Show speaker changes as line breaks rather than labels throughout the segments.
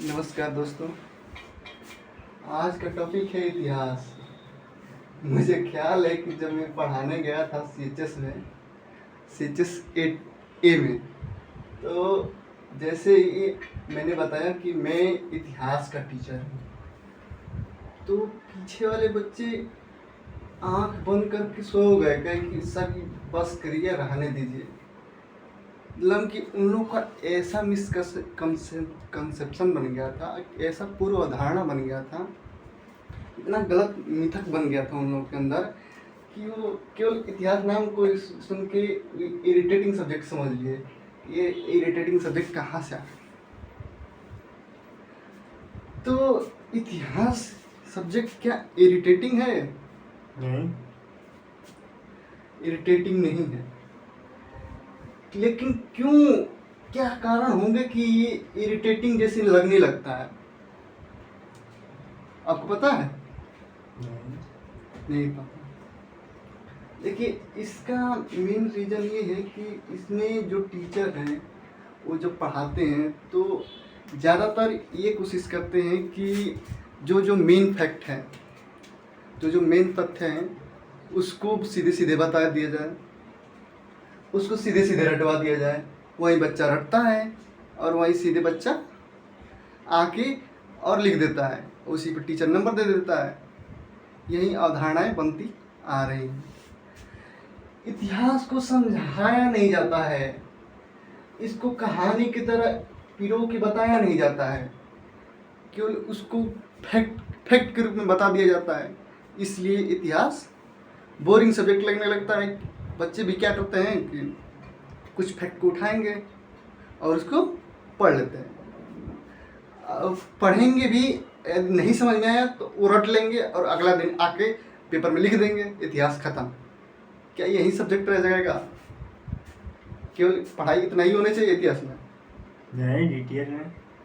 नमस्कार दोस्तों। आज का टॉपिक है इतिहास। मुझे ख्याल है कि जब मैं पढ़ाने गया था सीएचएस में, सीएचएस 8A में, तो जैसे ही मैंने बताया कि मैं इतिहास का टीचर हूँ, तो पीछे वाले बच्चे आंख बंद करके सो गए, कहे कि सर बस करिए, रहने दीजिए। मतलब कि उन लोग का ऐसा कंसेप्शन बन गया था, ऐसा पूर्व अवधारणा बन गया था, इतना गलत मिथक बन गया था उन लोगों के अंदर कि वो केवल इतिहास नाम को सुन के इरिटेटिंग सब्जेक्ट समझ लिए। ये इरिटेटिंग सब्जेक्ट कहाँ से आ गया? तो इतिहास सब्जेक्ट क्या इरिटेटिंग है?
नहीं।
इरिटेटिंग नहीं है, लेकिन क्यों, क्या कारण होंगे कि ये इरिटेटिंग जैसे लगने लगता है? आपको पता है? नहीं पता। देखिए, इसका मेन रीज़न ये है कि इसमें जो टीचर हैं वो जब पढ़ाते हैं तो ज़्यादातर ये कोशिश करते हैं कि जो मेन फैक्ट है, जो मेन तथ्य हैं, उसको सीधे सीधे बता दिया जाए, उसको सीधे सीधे रटवा दिया जाए। वही बच्चा रटता है और वही सीधे बच्चा आके और लिख देता है, उसी पर टीचर नंबर दे देता है। यही अवधारणाएं बनती आ रही हैं। इतिहास को समझाया नहीं जाता है, इसको कहानी की तरह पिरो के बताया नहीं जाता है, केवल उसको फैक्ट के रूप में बता दिया जाता है। इसलिए इतिहास बोरिंग सब्जेक्ट लगने लगता है। बच्चे भी क्या करते हैं कि कुछ फैक्ट को उठाएंगे और उसको पढ़ लेते हैं। पढ़ेंगे भी, नहीं समझ में आया तो वो रट लेंगे और अगला दिन आके पेपर में लिख देंगे, इतिहास खत्म। क्या यही सब्जेक्ट रह जाएगा? केवल पढ़ाई इतना ही होना चाहिए इतिहास में?
नहीं,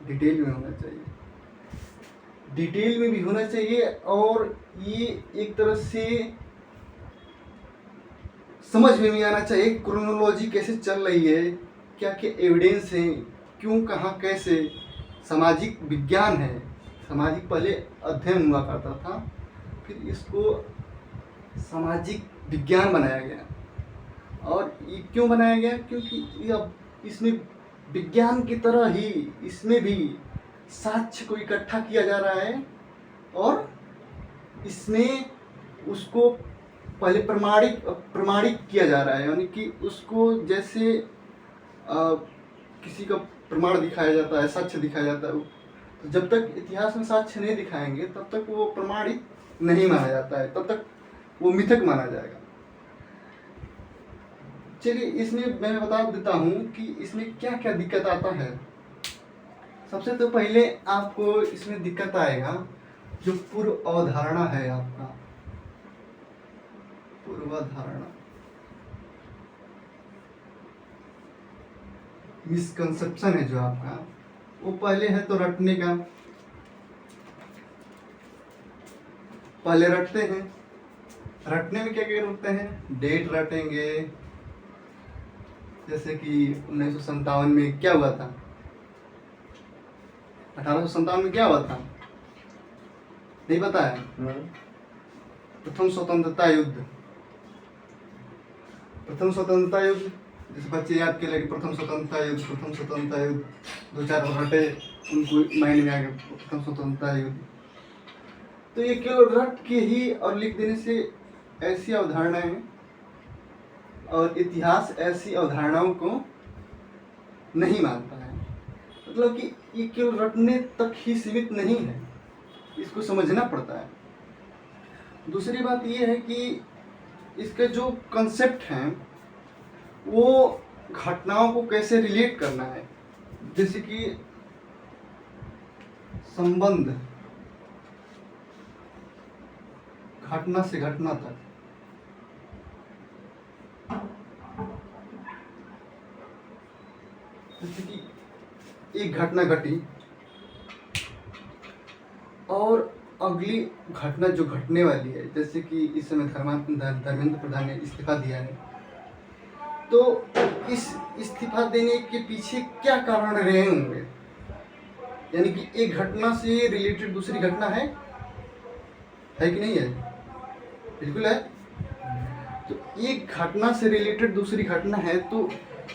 डिटेल
में होना चाहिए, डिटेल में भी होना चाहिए। और ये एक तरह से समझ में भी आना चाहिए क्रोनोलॉजी कैसे चल रही है, क्या क्या एविडेंस है, क्यों, कहाँ, कैसे। सामाजिक विज्ञान है, सामाजिक पहले अध्ययन हुआ करता था, फिर इसको सामाजिक विज्ञान बनाया गया। और ये क्यों बनाया गया? क्योंकि अब इसमें विज्ञान की तरह ही इसमें भी साक्ष्य को इकट्ठा किया जा रहा है और इसमें उसको पहले प्रमाणित किया जा रहा है। यानी कि उसको जैसे किसी का प्रमाण दिखाया जाता है, साक्ष्य दिखाया जाता है, तो जब तक इतिहास में साक्ष्य नहीं दिखाएंगे तब तक वो प्रमाणित नहीं माना जाता है, तब तक वो मिथक माना जाएगा। चलिए, इसमें मैं बता देता हूँ कि इसमें क्या क्या दिक्कत आता है। सबसे तो पहले आपको इसमें दिक्कत आएगा जो पूर्व अवधारणा है, आपका पूर्वाधारणा, मिसकंसेप्शन है जो आपका, वो पहले है तो रटने का। पहले रटते हैं, रटने में क्या क्या रटते हैं? डेट रटेंगे, जैसे कि 1957 में क्या हुआ था, 1857 में क्या हुआ था, नहीं पता है? प्रथम स्वतंत्रता युद्ध, प्रथम स्वतंत्रता युद्ध, जैसे बच्चे याद के लगे प्रथम स्वतंत्रता युद्ध, प्रथम स्वतंत्रता युद्ध, दो चार घंटे उनको माइंड में आ गया प्रथम स्वतंत्रता युद्ध। तो ये केवल रट के ही और लिख देने से ऐसी अवधारणाएं हैं, और इतिहास ऐसी अवधारणाओं को नहीं मानता है। मतलब कि ये केवल रटने तक ही सीमित नहीं है, इसको समझना पड़ता है। दूसरी बात ये है कि इसका जो कंसेप्ट है वो घटनाओं को कैसे रिलेट करना है, जैसे कि संबंध घटना से घटना तक। जैसे कि एक घटना घटी और अगली घटना जो घटने वाली है, जैसे कि इस समय धर्मेंद्र प्रधान ने इस्तीफा दिया है, तो इस इस्तीफा देने के पीछे क्या कारण रहे होंगे? यानी कि एक घटना से रिलेटेड दूसरी घटना है कि नहीं है? बिल्कुल है। तो एक घटना से रिलेटेड दूसरी घटना है, तो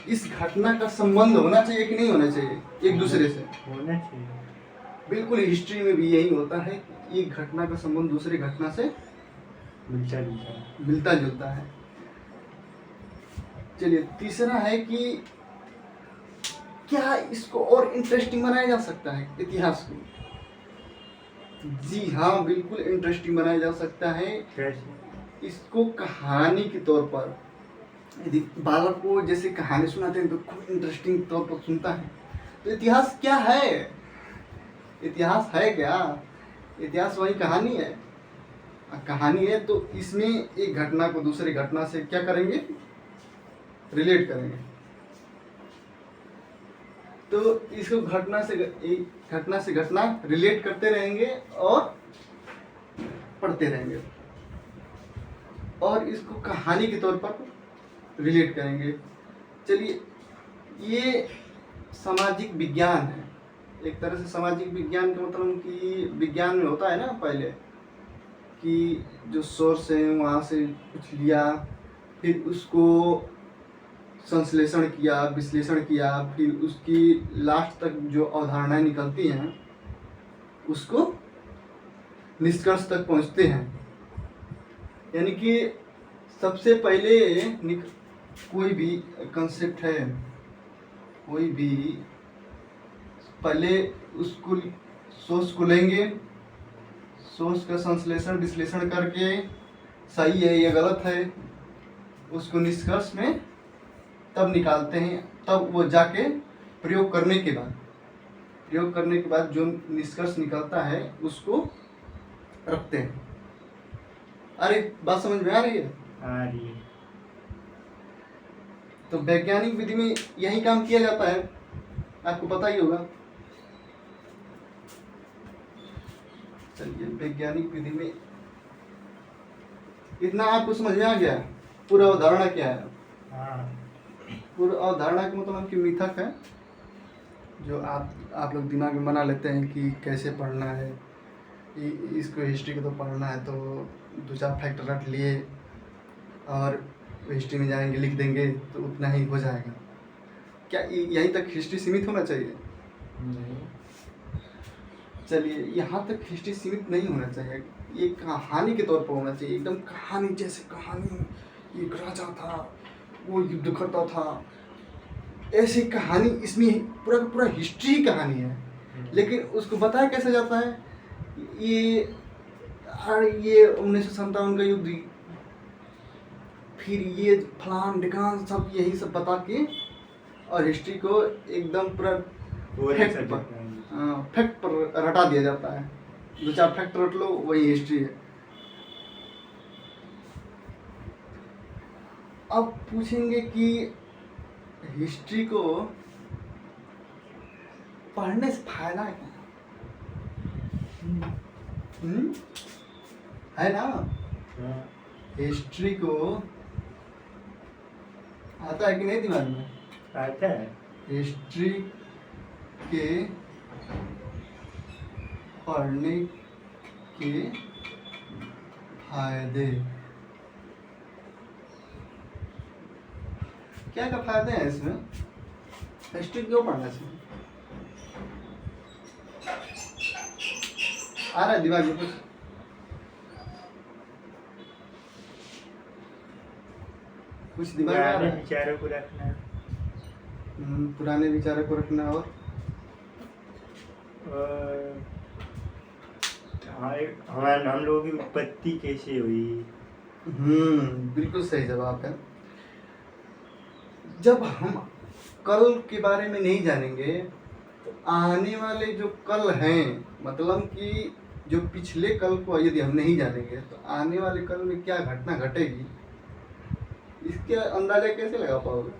इस घटना का संबंध होना चाहिए कि नहीं होना चाहिए एक दूसरे से?
होना चाहिए।
बिल्कुल, हिस्ट्री में भी यही होता है कि एक घटना का संबंध दूसरी घटना से मिलता जुलता है। चलिए, तीसरा है कि क्या इसको और इंटरेस्टिंग बनाया जा सकता है इतिहास को? जी हाँ, बिल्कुल इंटरेस्टिंग बनाया जा सकता है।
कैसे?
इसको कहानी के तौर पर, यदि बालक को जैसे कहानी सुनाते हैं तो खूब इंटरेस्टिंग तौर पर सुनता है। तो इतिहास क्या है? इतिहास है क्या? इतिहास वही कहानी है। कहानी है तो इसमें एक घटना को दूसरी घटना से क्या करेंगे? रिलेट करेंगे। तो इसको एक घटना से घटना रिलेट करते रहेंगे और पढ़ते रहेंगे, और इसको कहानी के तौर पर रिलेट करेंगे। चलिए, ये सामाजिक विज्ञान है। एक तरह से सामाजिक विज्ञान का मतलब कि विज्ञान में होता है ना पहले कि जो सोर्स है वहाँ से कुछ लिया, फिर उसको संश्लेषण किया, विश्लेषण किया, फिर उसकी लास्ट तक जो अवधारणाएं निकलती हैं उसको निष्कर्ष तक पहुँचते हैं। यानी कि सबसे पहले कोई भी कंसेप्ट है, कोई भी पहले उसको सोर्स को लेंगे, सोर्स का संश्लेषण विश्लेषण करके सही है या गलत है उसको निष्कर्ष में तब निकालते हैं। तब वो जाके प्रयोग करने के बाद जो निष्कर्ष निकलता है उसको रखते हैं। अरे, बात समझ में आ रही है?
आ रही है।
तो वैज्ञानिक विधि में यही काम किया जाता है, आपको पता ही होगा। चलिए, वैज्ञानिक विधि में इतना आपको समझ में आ गया? पूरा अवधारणा क्या है?
हाँ।
पूरा अवधारणा का मतलब कि मिथक है जो आप लोग दिमाग में बना लेते हैं कि कैसे पढ़ना है। इसको हिस्ट्री को तो पढ़ना है तो 2-4 फैक्ट रट लिए और हिस्ट्री में जाएंगे लिख देंगे तो उतना ही हो जाएगा। क्या यहीं तक हिस्ट्री सीमित होना चाहिए?
नहीं।
चलिए, यहाँ तक हिस्ट्री सीमित नहीं होना चाहिए। ये कहानी के तौर पर होना चाहिए, एकदम कहानी जैसे। कहानी, एक राजा था, वो युद्ध करता था, ऐसी कहानी। इसमें पूरा हिस्ट्री ही कहानी है, लेकिन उसको बताया कैसे जाता है? ये 1957 का युद्ध, फिर ये फलान ढिकान, सब यही सब बता के, और हिस्ट्री को एकदम पूरा फैक्ट पर रटा दिया जाता है। 2-4 फैक्ट रट लो, वही हिस्ट्री है। अब पूछेंगे कि हिस्ट्री को पढ़ने से फायदा क्या है ना? हिस्ट्री को आता है कि नहीं दिमाग में?
आता है।
हिस्ट्री के पढ़ने के फायदे क्या फायदे हैं इसमें? हिस्ट्री क्यों पढ़ना चाहिए? आ रहा है दिमाग में कुछ दिमाग में आ रहा है?
विचारों को रखना,
पुराने विचारों को रखना, और
हम लोगों की उत्पत्ति कैसे हुई।
बिल्कुल सही जवाब है। जब हम कल के बारे में नहीं जानेंगे तो आने वाले जो कल हैं, मतलब कि जो पिछले कल को यदि हम नहीं जानेंगे तो आने वाले कल में क्या घटना घटेगी इसके अंदाजा कैसे लगा पाओगे?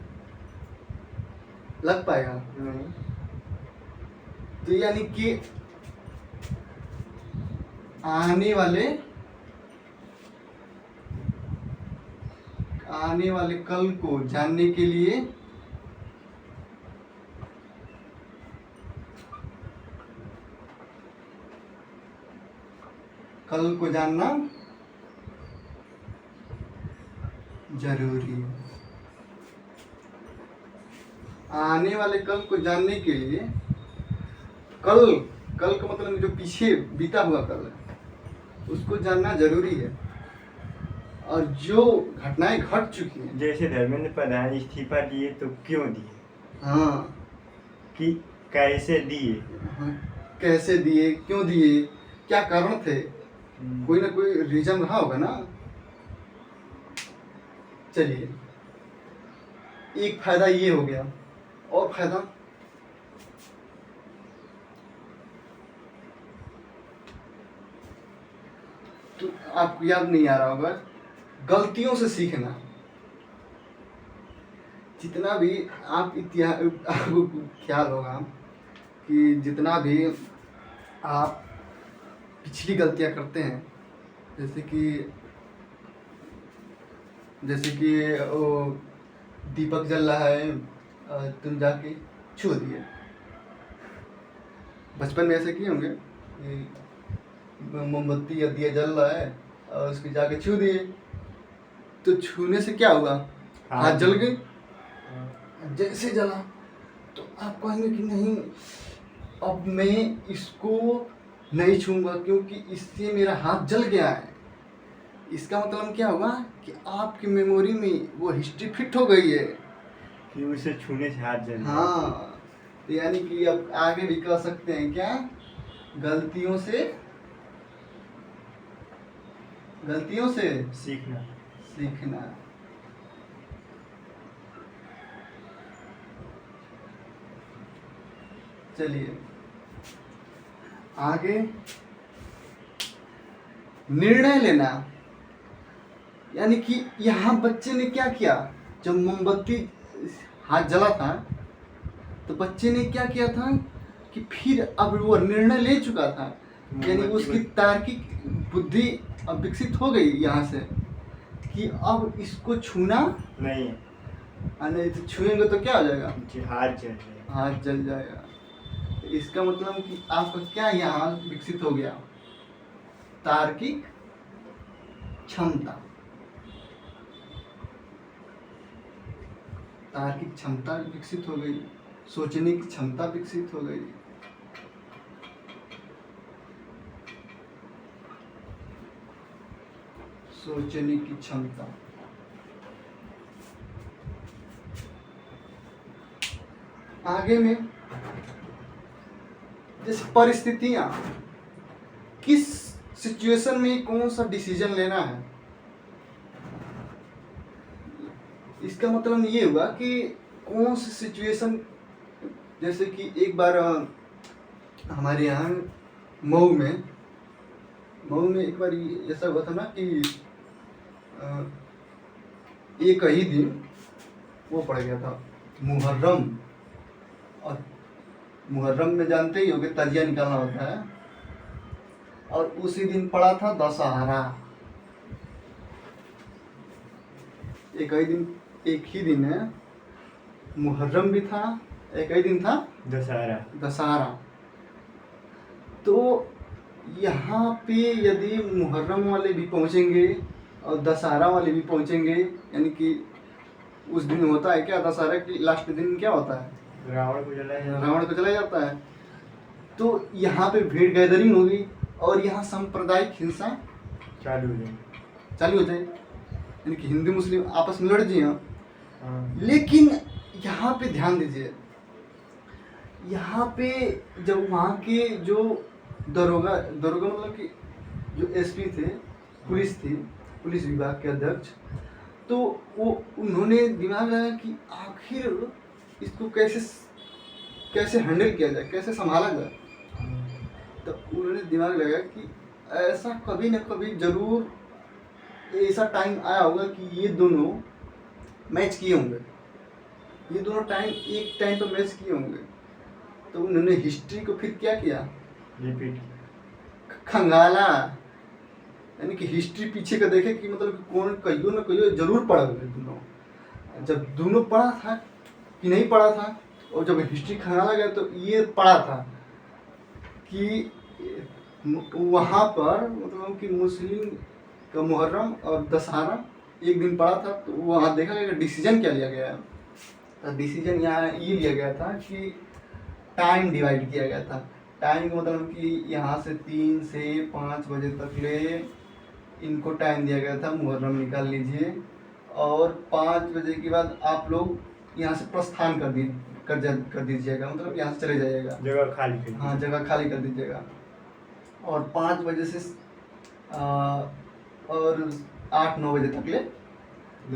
लग पाएगा नहीं। तो यानी कि आने वाले कल को जानने के लिए कल को जानना जरूरी है। आने वाले कल को जानने के लिए कल कल का मतलब जो पीछे बीता हुआ कल है उसको जानना जरूरी है। और जो घटनाएं घट चुकी हैं,
जैसे धर्मेंद्र प्रधान इस्तीफा दिए तो क्यों दिए,
हाँ,
कि कैसे दिए,
हाँ, कैसे दिए, क्यों दिए, क्या कारण थे, कोई ना कोई रीजन रहा होगा ना। चलिए, एक फायदा ये हो गया, और फायदा तो आपको याद नहीं आ रहा होगा, गलतियों से सीखना। जितना भी आप इतिहास, आपको ख्याल होगा कि जितना भी आप पिछली गलतियां करते हैं, जैसे कि वो दीपक जल रहा है तुम जाके छू दिए, बचपन में ऐसे किए होंगे कि मोमबत्ती या दिया जल रहा है और उसके जाके छू दिए, तो छूने से क्या हुआ, हाथ जल गए। जैसे जला तो आप कहेंगे कि नहीं, अब मैं इसको नहीं छूंगा क्योंकि इससे मेरा हाथ जल गया है। इसका मतलब क्या होगा कि आपकी मेमोरी में वो हिस्ट्री फिट हो गई है
कि उसे छूने से हाथ जल,
हाँ। तो यानी कि अब आगे भी कह सकते हैं क्या, गलतियों से सीखना। चलिए आगे, निर्णय लेना। यानी कि यहाँ बच्चे ने क्या किया, जब मोमबत्ती हाथ जला था तो बच्चे ने क्या किया था कि फिर अब वो निर्णय ले चुका था, यानी उसकी तार्किक बुद्धि अब विकसित हो गई यहाँ से कि अब इसको छूना
नहीं,
नहीं तो छुएंगे तो क्या हो जाएगा, हाथ जल जाएगा। इसका मतलब कि आपका क्या यहाँ विकसित हो गया, तार्किक क्षमता विकसित हो गई, सोचने की क्षमता विकसित हो गई। सोचने की क्षमता। आगे में जैसे परिस्थितियां, किस सिचुएशन में कौन सा डिसीजन लेना है, इसका मतलब ये हुआ कि कौन सी सिचुएशन। जैसे कि एक बार हमारे यहाँ मऊ में एक बार ऐसा हुआ था ना कि एक ही दिन वो पड़ गया था मुहर्रम, और मुहर्रम में जानते ही होगे ताजिया निकालना होता है, और उसी दिन पड़ा था दशहरा। एक ही दिन है, मुहर्रम भी था, एक ही दिन था दशहरा। तो यहाँ पे यदि मुहर्रम वाले भी पहुँचेंगे और दशहरा वाले भी पहुँचेंगे, यानी कि उस दिन होता है क्या, दशहरा की लास्ट दिन क्या होता है, रावण को जलाया जाता है। तो यहाँ पे भीड़ गैदरिंग होगी और यहाँ सांप्रदायिक हिंसा चालू हो जाए, यानी कि हिंदू मुस्लिम आपस में लड़ जाए। लेकिन यहाँ पे ध्यान दीजिए, यहाँ पे जब वहाँ के जो दरोगा मतलब कि जो एसपी थे, पुलिस विभाग के अध्यक्ष, तो वो उन्होंने दिमाग लगाया कि आखिर इसको कैसे हैंडल किया जाए, कैसे संभाला जाए। तो उन्होंने दिमाग लगाया कि ऐसा कभी न कभी जरूर ऐसा टाइम आया होगा कि ये दोनों मैच किए होंगे, ये दोनों एक टाइम पर मैच किए होंगे। तो उन्होंने हिस्ट्री को फिर क्या किया, खंगाला, यानी कि हिस्ट्री पीछे का देखे कि मतलब कौन कहियो न कहियो जरूर पढ़ा हुए दोनों। जब दोनों पढ़ा था कि नहीं पढ़ा था, और जब हिस्ट्री खंगाला गया तो ये पढ़ा था कि वहाँ पर मतलब कि मुस्लिम का मुहर्रम और दशहरा एक दिन पड़ा था, तो वहाँ देखा गया डिसीजन क्या लिया गया है। तो डिसीजन यहाँ ये लिया गया था कि टाइम डिवाइड किया गया था। टाइम का मतलब कि यहाँ से 3 से 5 बजे तक ले इनको टाइम दिया गया था, मुहर्रम निकाल लीजिए, और 5 बजे के बाद आप लोग यहाँ से प्रस्थान कर दीजिएगा, मतलब यहाँ से चले जाइएगा,
जगह खाली कर
हाँ जगह खाली कर दीजिएगा। और 5 बजे से और 8-9 बजे तक ले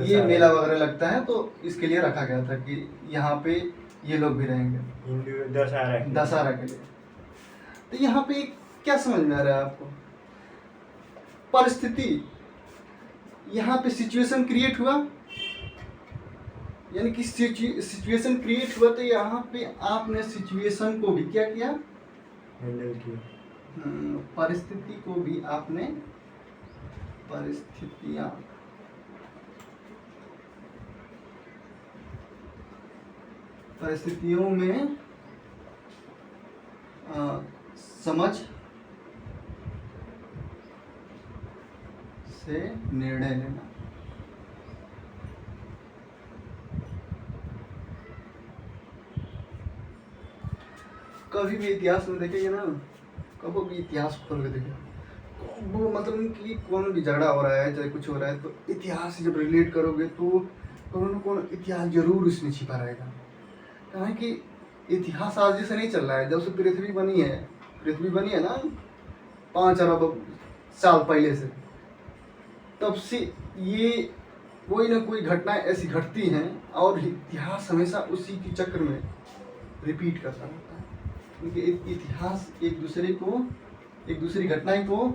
ये मेला वगैरह लगता है, तो इसके लिए रखा गया था कि यहाँ पे ये लोग भी रहेंगे
हिंदू
दशहरा के लिए। तो यहाँ पे क्या समझ में आ रहा है आपको? परिस्थिति, यहाँ पे सिचुएशन क्रिएट हुआ, यानी कि सिचुएशन क्रिएट हुआ, तो यहाँ पे आपने सिचुएशन को भी क्या किया,
हैंडल किया।
परिस्थिति को भी आपने, परिस्थितियों में समझ से निर्णय लेना। कभी भी इतिहास में देखेंगे ना, कभी भी इतिहास खोल के देखें, वो मतलब कि कौन भी झगड़ा हो रहा है चाहे कुछ हो रहा है, तो इतिहास से जब रिलेट करोगे तो कौन न कौन इतिहास जरूर उसमें छिपा रहेगा। कहा कि इतिहास आज से नहीं चल रहा है, जब से पृथ्वी बनी है ना 5 अरब साल पहले से, तब से ये कोई ना कोई घटना ऐसी घटती हैं, और इतिहास हमेशा उसी के चक्र में रिपीट करता रहता है, क्योंकि इतिहास एक दूसरी घटनाएं को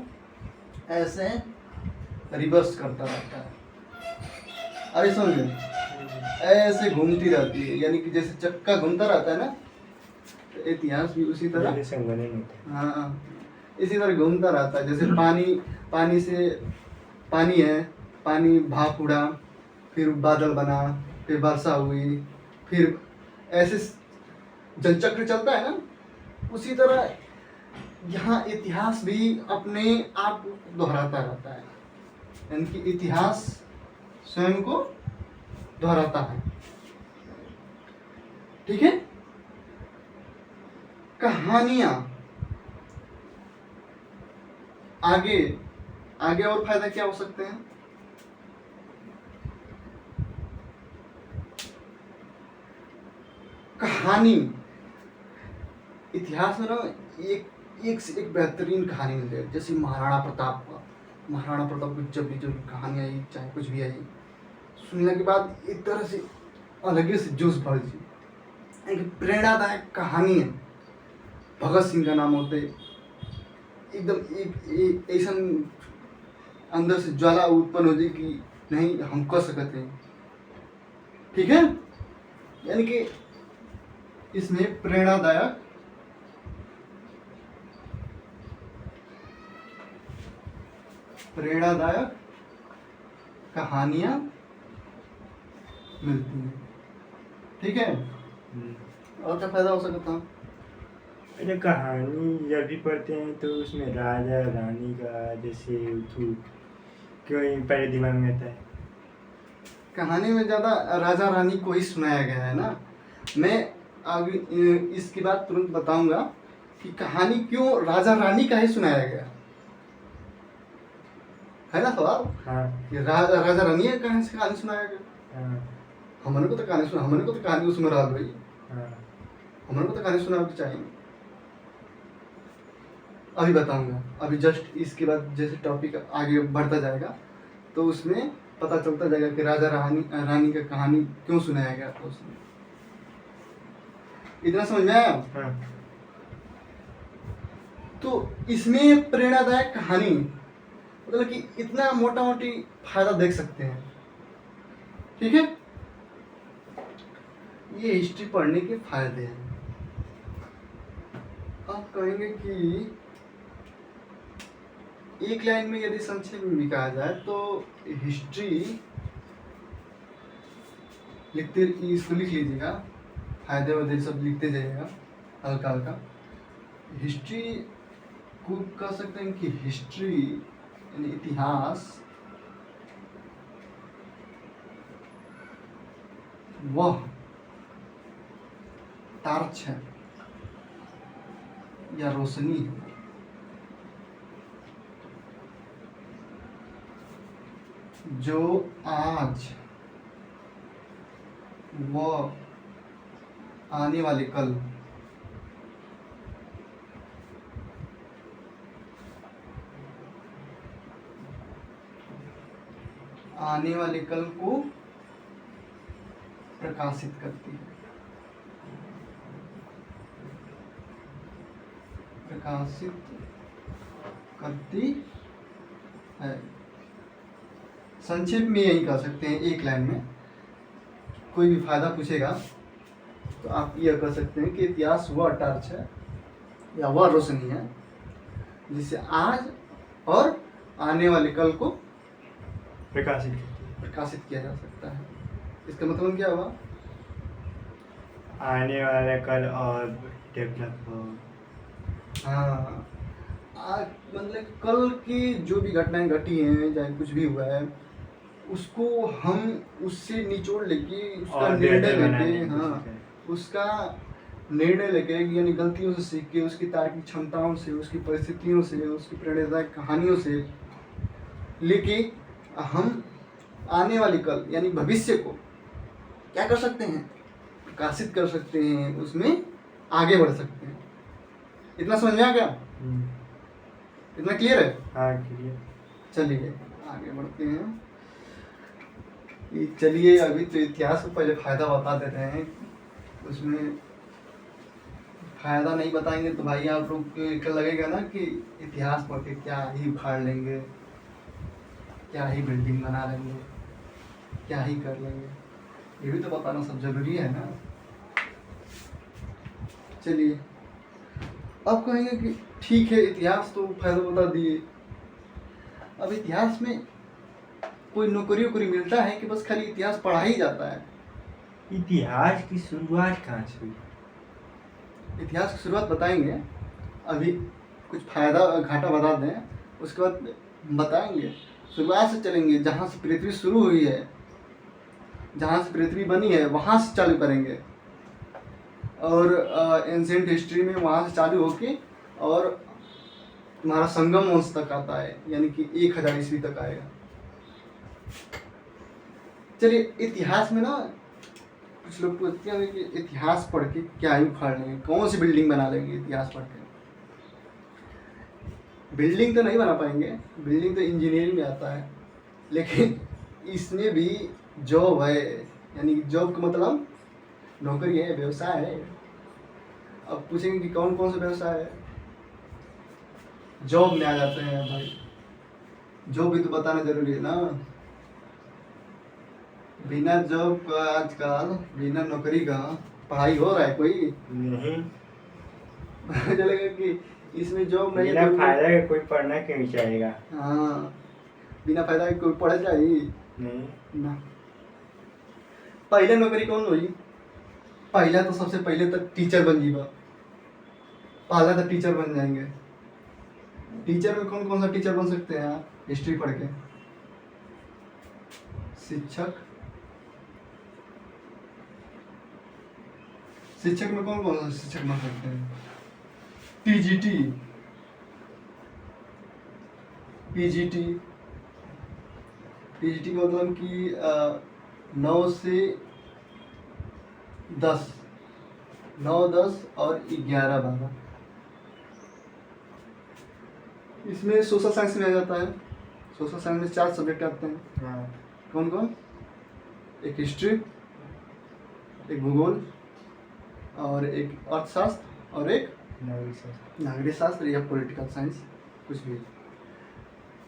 ऐसे रिवर्स करता रहता है। अरे समझे, ऐसे घूमती रहती है, यानी कि जैसे चक्का घूमता रहता है ना, तो इतिहास भी उसी तरह, हाँ इसी तरह घूमता रहता है। जैसे पानी है, पानी भाप उड़ा, फिर बादल बना, फिर वर्षा हुई, फिर ऐसे जलचक्र चलता है ना, उसी तरह यहाँ इतिहास भी अपने आप को दोहराता रहता है, यानी कि इतिहास स्वयं को दोहराता है। ठीक है, कहानियां आगे और फायदा क्या हो सकते हैं? कहानी, इतिहास में ना एक से एक बेहतरीन कहानी मिल जाए, जैसे महाराणा प्रताप की जब भी कहानी आई, चाहे कुछ भी आई, सुनने के बाद एक तरह से अलग से जोश भर जी। एक प्रेरणादायक कहानी है, भगत सिंह का नाम होते, एकदम एक ऐसा अंदर से ज्वाला उत्पन्न हो जाए कि नहीं हम कर सकते हैं। ठीक है, यानी कि इसमें प्रेरणादायक कहानियां मिलती हैं। ठीक है, और क्या फायदा हो सकता है?
अरे कहानी जब भी पढ़ते हैं तो उसमें राजा रानी का जैसे क्यों पहले दिमाग में आता है।
कहानी में ज़्यादा राजा रानी को ही सुनाया गया है ना। मैं आगे इसकी बात तुरंत बताऊंगा कि कहानी क्यों राजा रानी का ही सुनाया गया है ना सवाल।
हाँ,
ये राजा रानी है कहानी से कहानी सुनाया गया।
हाँ,
हमने को तो कहानी उसमें रहा भाई,
हाँ,
हमने को तो कहानी सुना चाहिए। अभी बताऊंगा, अभी जस्ट इसके बाद जैसे टॉपिक आगे बढ़ता जाएगा तो उसमें पता चलता जाएगा कि राजा रानी का कहानी क्यों सुनाया गया था उसमें। इतना समझ में आया?
हाँ।
तो इसमें प्रेरणादायक कहानी मतलब कि इतना मोटा मोटी फायदा देख सकते हैं। ठीक है, ये हिस्ट्री पढ़ने के फायदे हैं। आप कहेंगे कि एक लाइन में यदि संक्षेप में भी कहा जाए तो हिस्ट्री इसको लिख लीजिएगा, फायदे वायदे सब लिखते जाइएगा हल्का हल्का। हिस्ट्री को कह सकते हैं कि हिस्ट्री यानी इतिहास वह टार्च है या रोशनी है जो आज व आने वाले कल को प्रकाशित करती है, संक्षेप में यही कह सकते हैं एक लाइन में। कोई भी फायदा पूछेगा तो आप यह कह सकते हैं कि इतिहास वह टॉर्च है या वह रोशनी है जिसे आज और आने वाले कल को प्रकाशित किया जा सकता है। इसका मतलब क्या हुआ?
आने वाला कल और डेवलप हो।
हाँ, आज मतलब कल की जो भी घटनाएं घटी हैं, चाहे कुछ भी हुआ है, उसको हम उससे निचोड़ लेके उसका निर्णय लेके, हाँ, उसका निर्णय लेके यानी गलतियों से सीख के, उसकी तार्किक क्षमताओं से, उसकी परिस्थितियों से, उसकी प्रेरणादायक कहानियों से लेके हम आने वाली कल यानी भविष्य को क्या कर सकते हैं? प्रकाशित कर सकते हैं, उसमें आगे बढ़ सकते हैं। इतना समझ में आ गया? इतना क्लियर है?
हाँ, क्लियर।
चलिए आगे बढ़ते हैं। चलिए अभी तो इतिहास को पहले फायदा बता देते हैं। उसमें फायदा नहीं बताएंगे तो भाई आप लोग को लगेगा ना कि इतिहास पढ़ के क्या ही उखाड़ लेंगे, क्या ही बिल्डिंग बना लेंगे, क्या ही कर लेंगे। ये भी तो बताना सब जरूरी है ना। चलिए अब कहेंगे कि ठीक है इतिहास तो फायदा बता दिए, अब इतिहास में कोई नौकरी वोकरी मिलता है कि बस खाली इतिहास पढ़ा ही जाता है?
इतिहास की शुरुआत कहाँ से हुई?
इतिहास की शुरुआत बताएंगे, अभी कुछ फायदा घाटा बता दें, उसके बाद बताएंगे। शुरुआत से चलेंगे, जहाँ से पृथ्वी शुरू हुई है, जहाँ से पृथ्वी बनी है वहाँ से चालू करेंगे, और एंशिएंट हिस्ट्री में वहाँ से चालू होके और तुम्हारा संगम वंश तक आता है, यानी कि 1000 ईस्वी तक आएगा। चलिए इतिहास में ना कुछ लोग पूछते हैं कि इतिहास पढ़ के क्या ही उखाड़ लेंगे, कौन सी बिल्डिंग बना लेंगे इतिहास पढ़ के? बिल्डिंग तो नहीं बना पाएंगे, बिल्डिंग तो इंजीनियरिंग में आता है, लेकिन इसमें भी जॉब है, यानी जॉब का मतलब नौकरी है, व्यवसाय है। अब पूछेंगे कि कौन कौन सा व्यवसाय है? जॉब में आ जाते हैं भाई, जॉब भी तो बताना जरूरी है ना। बिना जॉब का आजकल, बिना नौकरी का पढ़ाई हो रहा है कोई?
नहीं।
चलेगा कि इसमें जॉब नहीं
बिना
है तो
फायदा के कोई पढ़ना क्यों चाहेगा?
हाँ, बिना फायदा के कोई पढ़ जाए
नहीं
ना। पहले नौकरी कौन हुई? पहला तो सबसे पहले तो टीचर बन जीवा, पहला तो टीचर बन जाएंगे। टीचर में कौन कौन सा टीचर बन सकते हैं आप हिस्ट्री पढ़ के? शिक्षक में कौन कौन सा शिक्षक बन सकते हैं? पीजीटी का मतलब कि 9 से 10, 9, 10 और 11, 12। इसमें सोशल साइंस में आ जाता है। सोशल साइंस में 4 सब्जेक्ट आते हैं।
हाँ।
कौन कौन? एक हिस्ट्री, एक भूगोल, और एक अर्थशास्त्र, और एक नागरिक शास्त्र या पॉलिटिकल साइंस, कुछ भी।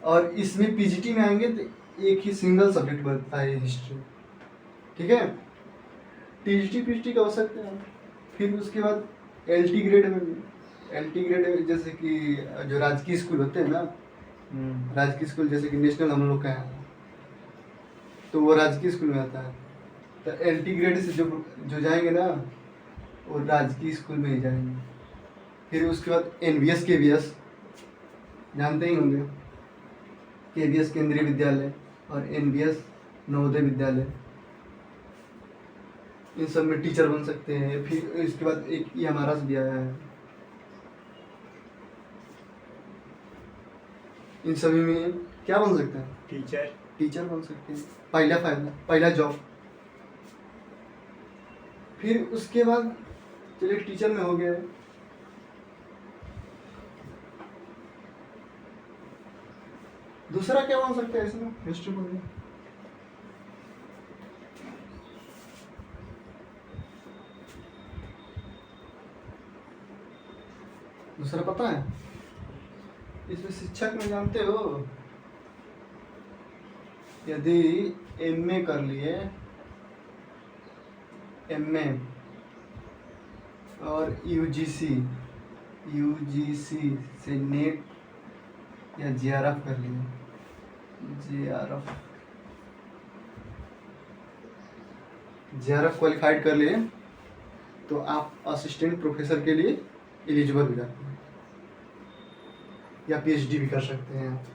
और इसमें पीजीटी में आएंगे तो एक ही सिंगल सब्जेक्ट बनता है हिस्ट्री, ठीक है। टीजीटी पीजीटी का हो सकते हैं। फिर उसके बाद एलटी ग्रेड में जैसे कि जो राजकीय स्कूल होते हैं ना, राजकीय स्कूल जैसे कि नेशनल हम लोग का है, तो वो राजकीय स्कूल में आता है। तो एलटी ग्रेड से जो जाएंगे ना, वो राजकीय स्कूल में ही जाएंगे। फिर उसके बाद एनवीएस केवीएस, जानते ही होंगे, KVS केंद्रीय विद्यालय और NVS नवोदय विद्यालय, इन सब में टीचर बन सकते हैं। फिर इसके बाद एक EMRS भी आया है, इन सभी में क्या बन सकते हैं? टीचर बन सकते हैं। पहला जॉब। फिर उसके बाद चलिए टीचर में हो गया है। दूसरा क्या बन सकता है इसमें? हिस्ट्री में दूसरा पता है? इसमें शिक्षक में जानते हो, यदि MA कर लिए, MA और UGC से नेट या JRF कर लिए, JRF क्वालिफाइड कर लिए, तो आप असिस्टेंट प्रोफेसर के लिए एलिजिबल हो जाते हैं, या PhD भी कर सकते हैं।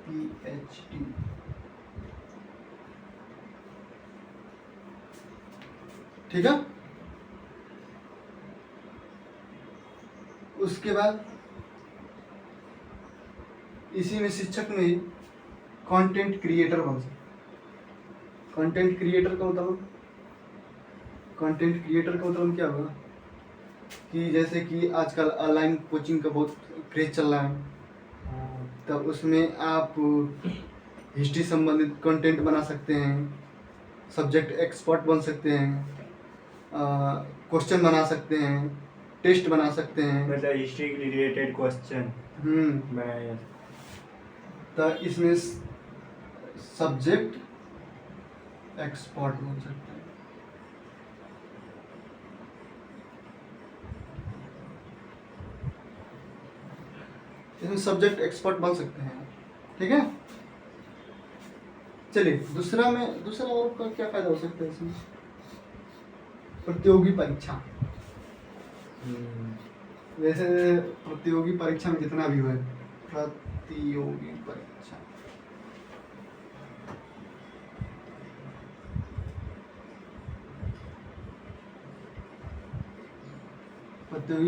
PhD ठीक है। उसके बाद इसी में शिक्षक में ही कंटेंट क्रिएटर बन सकते। कंटेंट क्रिएटर का मतलब क्या होगा कि जैसे कि आजकल ऑनलाइन कोचिंग का बहुत क्रेज चल रहा है, तब उसमें आप हिस्ट्री संबंधित कंटेंट बना सकते हैं, सब्जेक्ट एक्सपर्ट बन सकते हैं, क्वेश्चन बना सकते हैं, टेस्ट बना सकते हैं,
मतलब हिस्ट्री रिलेटेड क्वेश्चन बनाया।
तो इसमें सब्जेक्ट एक्सपर्ट बन सकते हैं। इसमें सब्जेक्ट एक्सपर्ट बन सकते हैं, ठीक है। चलिए दूसरा और का क्या फायदा हो सकता है इसमें? प्रतियोगी परीक्षा। वैसे प्रतियोगी परीक्षा में जितना भी हुआ, प्रतियोगी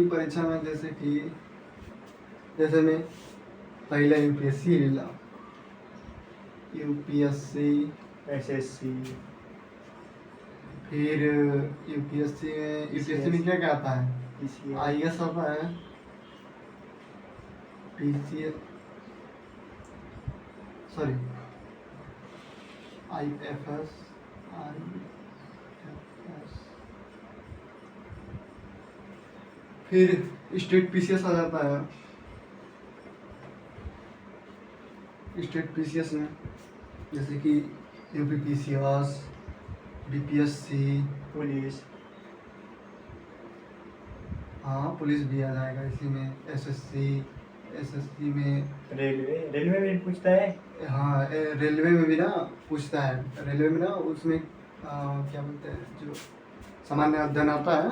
परीक्षा में जैसे मैं पहला UPSC ले ला, UPSC
SSC,
फिर UPSC में क्या आता है? IAS आता है, IFS, फिर स्टेट PCS आ जाता है। स्टेट PCS में जैसे कि UP PCS, BPSC,
police,
police भी आ जाएगा इसी में। SSC में
रेलवे में पूछता है।
हाँ, रेलवे में भी ना पूछता है। रेलवे में ना उसमें क्या बोलते हैं, जो सामान्य अध्ययन आता है,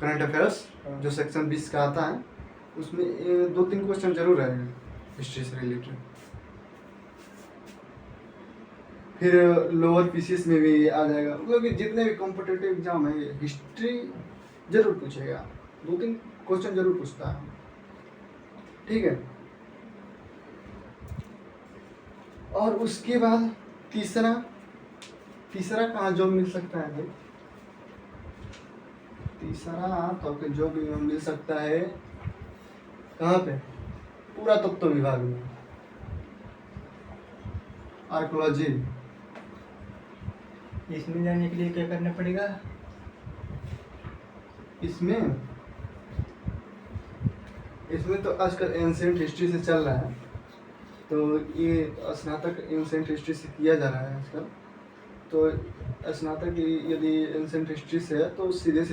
करंट अफेयर्स, जो सेक्शन 20 का आता है, उसमें 2-3 क्वेश्चन जरूर रहेगा हिस्ट्री से रिलेटेड। फिर लोअर PCS में भी आ जाएगा, मतलब कि जितने भी कॉम्पिटिटिव एग्जाम है हिस्ट्री जरूर पूछेगा, 2-3 क्वेश्चन जरूर पूछता है, ठीक है। और उसके बाद तीसरा कहाँ जॉब मिल सकता है भाई? तीसरा तो जॉब मिल सकता है कहाँ पे? पुरातत्व विभाग में, आर्कोलॉजी।
इसमें जाने के लिए क्या करना पड़ेगा?
इसमें तो आजकल एंशिएंट हिस्ट्री से चल रहा है, तो ये स्नातक एंशिएंट हिस्ट्री से किया जा रहा है आजकल। तो स्नातक यदि एंशिएंट हिस्ट्री से है तो सीधे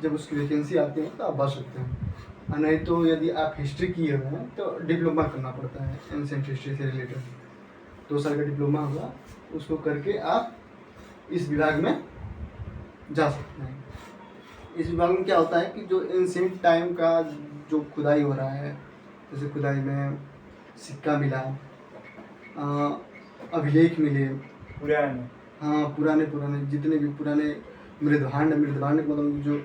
जब उसकी वैकेंसी आती है तो आप भर सकते हैं, और नहीं तो यदि आप हिस्ट्री किए हुए हैं तो डिप्लोमा करना पड़ता है एंशिएंट हिस्ट्री से रिलेटेड। 2 साल का डिप्लोमा होगा, उसको करके आप इस विभाग में जा सकते हैं। इस विभाग में क्या होता है कि जो एंशिएंट टाइम का जो खुदाई हो रहा है, जैसे खुदाई में सिक्का मिला, अभिलेख मिले,
पुराने।
हाँ पुराने पुराने जितने भी पुराने मृदभांड मृदभांड मतलब जो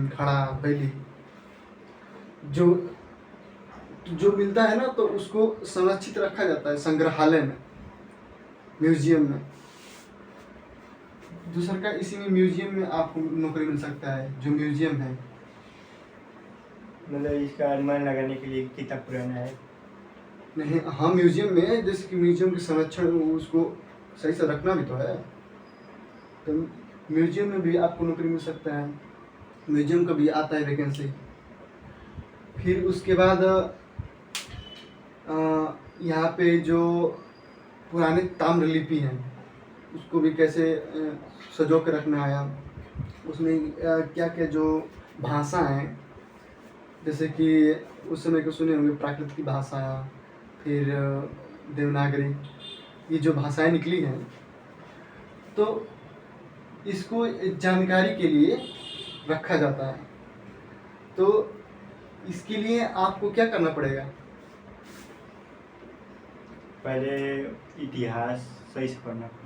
खड़ा बैली जो जो मिलता है ना, तो उसको संरक्षित रखा जाता है संग्रहालय में, म्यूजियम में। दूसरा का इसी में म्यूजियम में आपको नौकरी मिल सकता है, जो म्यूजियम है।
मतलब इसका अनुमान लगाने के लिए कितना पुराना है?
नहीं, हाँ म्यूजियम में, जैसे कि म्यूजियम के संरक्षण उसको सही से रखना भी तो है, तो म्यूजियम में भी आपको नौकरी मिल सकता है, म्यूजियम का भी आता है वैकेंसी। फिर उसके बाद यहाँ पे जो पुराने ताम्रलिपि हैं उसको भी कैसे सजो के रखना है, उसमें क्या क्या जो भाषा हैं, जैसे कि उस समय के सुने होंगे प्राकृत की भाषा, फिर देवनागरी, ये जो भाषाएं निकली हैं, तो इसको जानकारी के लिए रखा जाता है। तो इसके लिए आपको क्या करना पड़ेगा?
पहले इतिहास सही से पढ़ना पड़ेगा।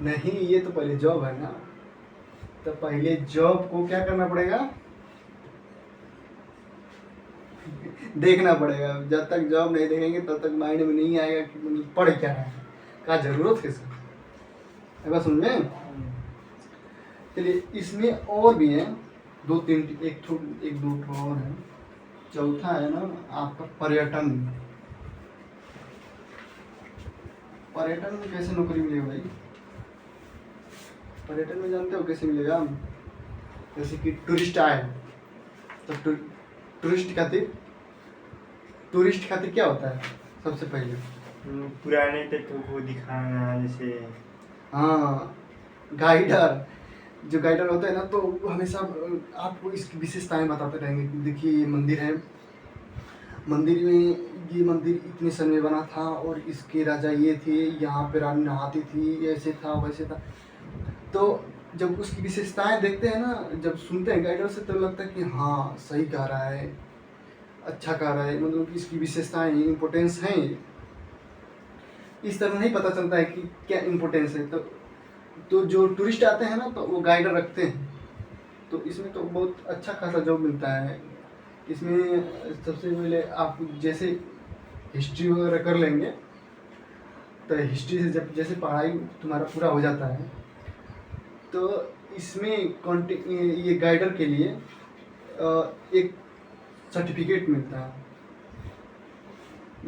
नहीं, ये तो पहले जॉब है ना, तो पहले जॉब को क्या करना पड़ेगा? देखना पड़ेगा। जब तक जॉब नहीं देखेंगे तब तक माइंड में नहीं आएगा कि मतलब पढ़ क्या रहा है, क्या जरूरत है सर, है समझ में। चलिए इसमें और भी हैं दो तीन, एक दो और है। चौथा है ना आपका पर्यटन। पर्यटन में कैसे नौकरी मिलेगी भाई? पर्यटन में जानते हो कैसे मिलेगा? जैसे कि टूरिस्ट आए तो टूरिस्ट खातिर क्या होता है सबसे पहले?
पुराने तत्वों को दिखाना, जैसे
हाँ गाइडर, जो गाइडर होता है ना, तो वो हमेशा आपको इसकी विशेषताएं बताते रहेंगे कि देखिए ये मंदिर है, मंदिर में ये मंदिर इतने समय में बना था और इसके राजा ये थे, यहाँ पे रानी नहाती थी, ऐसे था वैसे था। तो जब उसकी विशेषताएं देखते हैं ना, जब सुनते हैं गाइडर से, तो लगता है कि हाँ सही कह रहा है, अच्छा कह रहा है, मतलब इसकी विशेषताएं इम्पोर्टेंस हैं। इस तरह नहीं पता चलता है कि क्या इम्पोर्टेंस है। तो जो टूरिस्ट आते हैं ना, तो वो गाइडर रखते हैं, तो इसमें तो बहुत अच्छा खासा जॉब मिलता है। इसमें सबसे पहले आप जैसे हिस्ट्री वगैरह कर लेंगे, तो हिस्ट्री से जब जैसे पढ़ाई तुम्हारा पूरा हो जाता है, तो इसमें ये गाइडर के लिए एक सर्टिफिकेट मिलता है,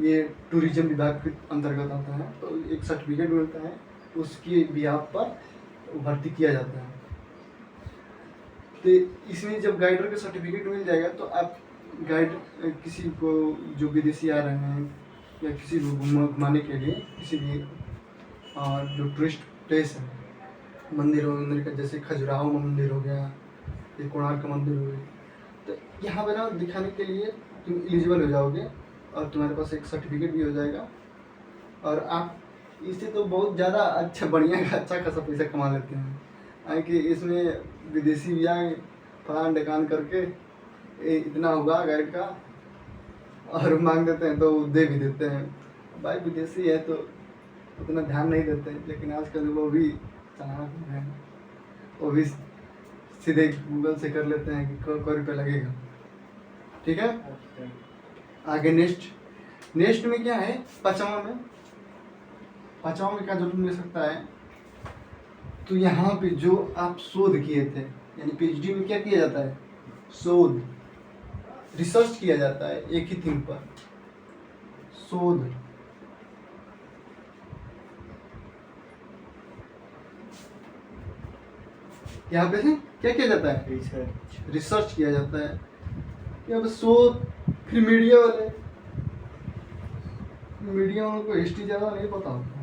ये टूरिज्म विभाग के अंतर्गत आता है, तो एक सर्टिफिकेट मिलता है, उसके बिहाफ पर भर्ती किया जाता है। तो इसमें जब गाइडर का सर्टिफिकेट मिल जाएगा, तो आप गाइड किसी को जो विदेशी आ रहे हैं या किसी को घुमाने के लिए, किसी भी जो टूरिस्ट प्लेस है, मंदिर का, जैसे खजुराहो मंदिर हो गया, या कोणार्क मंदिर हो गया, तो यहाँ पर ना दिखाने के लिए तुम एलिजिबल हो जाओगे और तुम्हारे पास एक सर्टिफिकेट भी हो जाएगा, और आप इससे तो बहुत ज़्यादा अच्छा खासा पैसा कमा लेते हैं। कि इसमें विदेशी भी आए फलान ढकान करके इतना होगा गाइड का, और मांग देते हैं तो दे भी देते हैं। भाई विदेशी है तो उतना ध्यान नहीं देते, लेकिन आजकल वो भी चालाक है, वो भी सीधे गूगल से कर लेते हैं कि कोई रुपये लगेगा। ठीक है, आगे नेक्स्ट में क्या है? पाँचवा में क्या जरूर मिल सकता है? तो यहाँ पे जो आप शोध किए थे, यानी पीएचडी में क्या किया जाता है? शोध, रिसर्च किया जाता है एक ही थीम पर, शोध। यहाँ पे क्या किया जाता है? रिसर्च किया जाता है। यहाँ पे शोध। फिर मीडिया वालों को हिस्ट्री ज़्यादा नहीं पता होता है,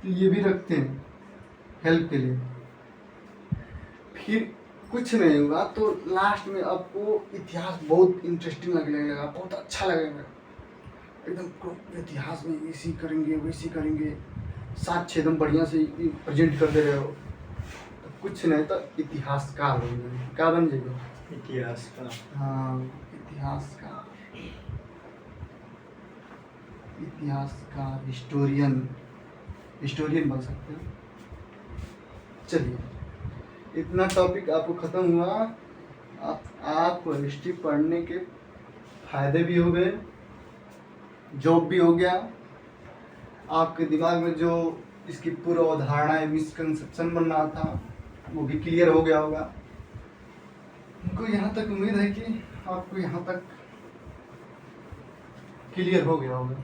तो ये भी रखते हैं हेल्प के लिए। फिर कुछ नहीं हुआ तो लास्ट में आपको इतिहास बहुत इंटरेस्टिंग लगने लगा, बहुत अच्छा लगेगा, एकदम इतिहास में ऐसी करेंगे वैसी करेंगे, साक्ष्य एकदम बढ़िया से प्रेजेंट कर दे रहे हो, कुछ नहीं तो इतिहासकार बन जाएगा। क्या बन जाएगा?
इतिहास का।
हाँ, इतिहासकार, इतिहासकार, हिस्टोरियन, हिस्टोरियन बन सकते हैं। चलिए, इतना टॉपिक आपको ख़त्म हुआ। आपको हिस्ट्री पढ़ने के फायदे भी हो गए, जॉब भी हो गया, आपके दिमाग में जो इसकी पूर्व अवधारणा मिसकंसेप्शन बन रहा था वो भी क्लियर हो गया होगा। हमको यहाँ तक उम्मीद है कि आपको यहाँ तक क्लियर हो गया होगा।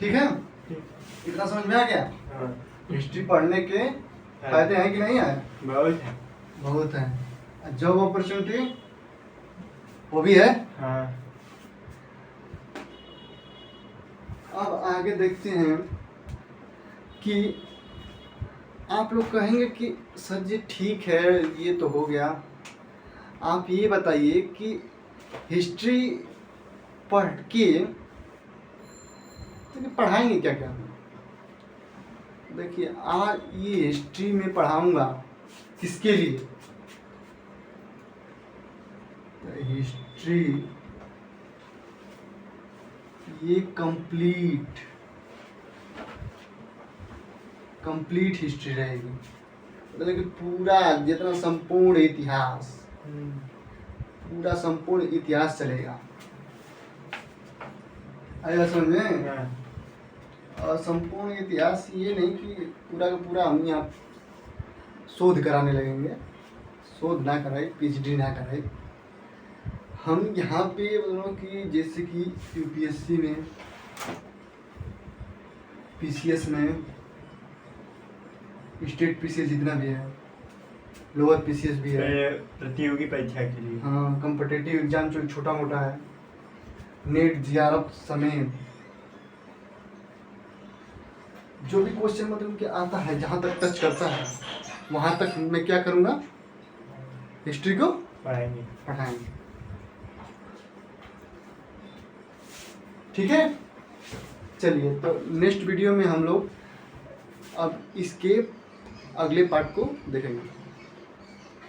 ठीक है, इतना समझ में आ गया?
हाँ,
हिस्ट्री पढ़ने के फायदे हैं कि नहीं है?
बहुत है।
बहुत है। जॉब अपॉर्चुनिटी वो भी है।
हाँ,
अब आगे देखते हैं कि आप लोग कहेंगे कि सर जी ठीक है, ये तो हो गया, आप ये बताइए कि हिस्ट्री पढ़ के तो पढ़ाएंगे क्या क्या? देखिए, आज ये हिस्ट्री में पढ़ाऊंगा किसके लिए? तो हिस्ट्री ये कंप्लीट हिस्ट्री रहेगी, मतलब कि पूरा जितना संपूर्ण इतिहास, पूरा संपूर्ण इतिहास चलेगा। आया समझ में?
हाँ,
और संपूर्ण इतिहास ये नहीं कि पूरा का पूरा हम यहाँ शोध कराने लगेंगे, शोध ना कराए, पीएचडी ना कराए। हम यहाँ पे मतलब कि जैसे कि यूपीएससी में, पीसीएस में, स्टेट पीसीएस जितना भी है, लोअर पीसीएस भी है,
प्रतियोगी परीक्षा के लिए।
हाँ, कॉम्पिटिटिव एग्जाम जो छोटा मोटा है, नेट जीआरएफ समेत जो भी क्वेश्चन मतलब कि आता है, जहाँ तक टच करता है वहाँ तक मैं क्या करूँगा? हिस्ट्री को पढ़ाएंगे। ठीक है, चलिए, तो नेक्स्ट वीडियो में हम लोग अब इसके अगले पार्ट को देखेंगे।